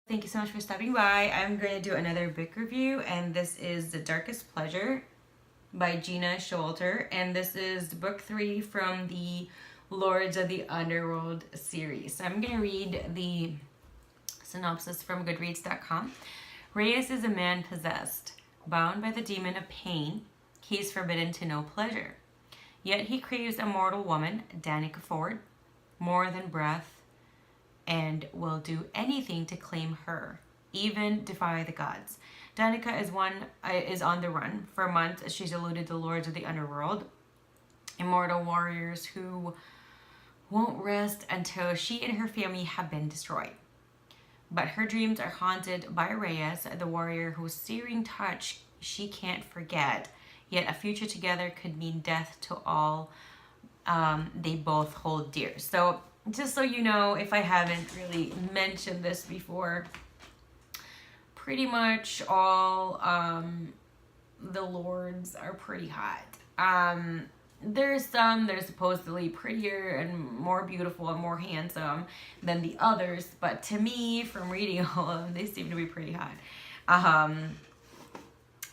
Thank you so much for stopping by. I'm going to do another book review, and this is The Darkest Pleasure by Gena Showalter, and this is book 3 from the Lords of the Underworld series. So I'm going to read the synopsis from Goodreads.com. Reyes is a man possessed, bound by the demon of pain. He is forbidden to know pleasure. Yet he craves a mortal woman, danika, more than breath, and will do anything to claim her, even defy the gods. Danika is on the run. For months, she's eluded the lords of the underworld, immortal warriors who won't rest until she and her family have been destroyed. But her dreams are haunted by Reyes, the warrior whose searing touch she can't forget. Yet a future together could mean death to all they both hold dear. So just so you know, if I haven't really mentioned this before, pretty much all the lords are pretty hot. There's some that are supposedly prettier and more beautiful and more handsome than the others, but to me, from reading all of them, they seem to be pretty hot.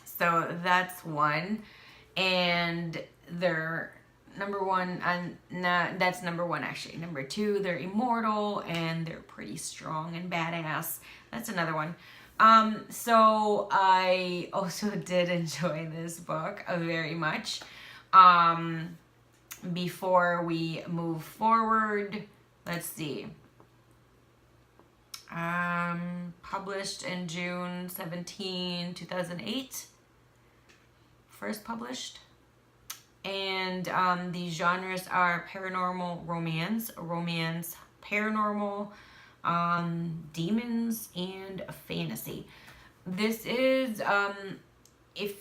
So that's one, and they're number one, and that's number one actually. Number two, they're immortal and they're pretty strong and badass. That's another one. So I also did enjoy this book very much. Before we move forward, let's see. Published in June 17, 2008. First published. And the genres are paranormal romance, paranormal, demons, and fantasy. This is, if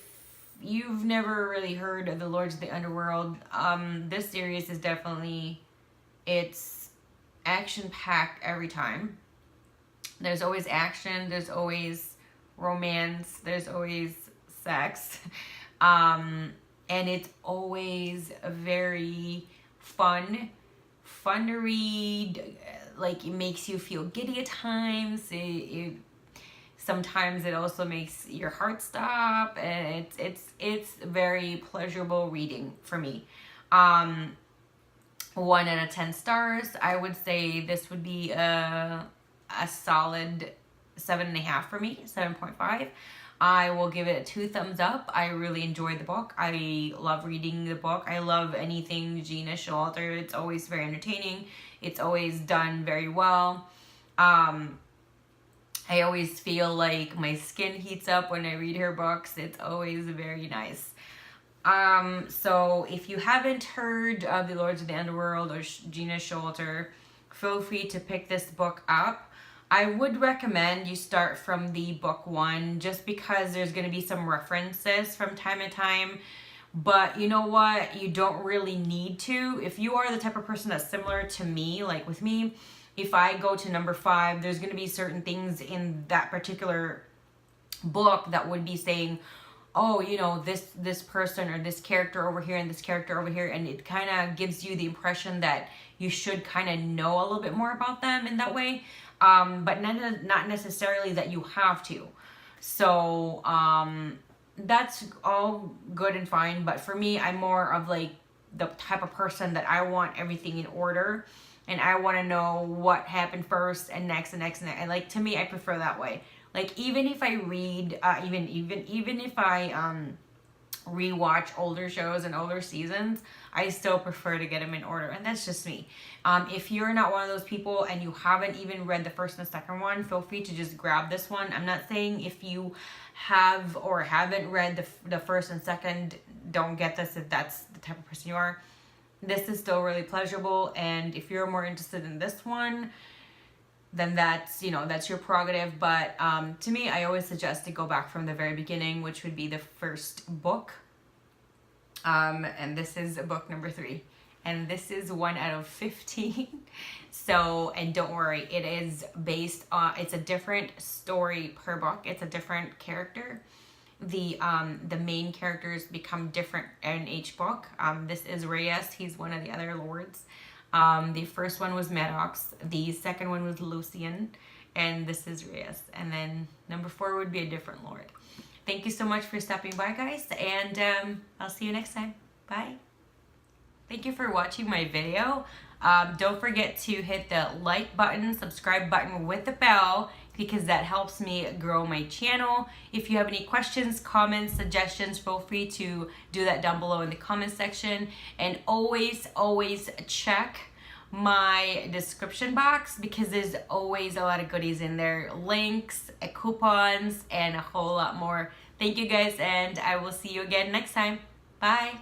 you've never really heard of the Lords of the Underworld, this series is definitely, it's action-packed every time. There's always action, there's always romance, there's always sex. And it's always very fun to read. Like, it makes you feel giddy at times. Sometimes it also makes your heart stop, and it's very pleasurable reading for me. 1 out of 10 stars. I would say this would be a solid 7.5 for me, 7.5. I will give it 2 thumbs up. I really enjoyed the book. I love reading the book. I love anything Gena Showalter. It's always very entertaining. It's always done very well. I always feel like my skin heats up when I read her books. It's always very nice. So if you haven't heard of the Lords of the Underworld or Gena Showalter, feel free to pick this book up. I would recommend you start from the book 1, just because there's going to be some references from time to time. But you know what? You don't really need to. If you are the type of person that's similar to me, like with me, if I go to number 5, there's going to be certain things in that particular book that would be saying, oh, you know, this person or this character over here and this character over here, and it kind of gives you the impression that you should kind of know a little bit more about them in that way. But not necessarily that you have to. So that's all good and fine, but for me, I'm more of like the type of person that I want everything in order, and I want to know what happened first and next and next and next. And like, to me, I prefer that way. Like, even if I read, even if I rewatch older shows and older seasons, I still prefer to get them in order, and that's just me. If you're not one of those people and you haven't even read the first and second one, feel free to just grab this one. I'm not saying if you have or haven't read the first and second, don't get this if that's the type of person you are. This is still really pleasurable, and if you're more interested in this one, then that's, you know, that's your prerogative. But to me, I always suggest to go back from the very beginning, which would be the first book. And this is book number 3. And this is 1 out of 15. So, and don't worry, it is based on, it's a different story per book. It's a different character. The main characters become different in each book. This is Reyes. He's one of the other lords. The first one was Maddox. The second one was Lucian. and this is Reyes. And then number 4 would be a different Lord. Thank you so much for stopping by, guys, and I'll see you next time. Bye. Thank you for watching my video. Don't forget to hit the like button, subscribe button with the bell, because that helps me grow my channel. If you have any questions, comments, suggestions, feel free to do that down below in the comment section. And always, always check my description box, because there's always a lot of goodies in there. Links, coupons, and a whole lot more. Thank you guys, and I will see you again next time. Bye.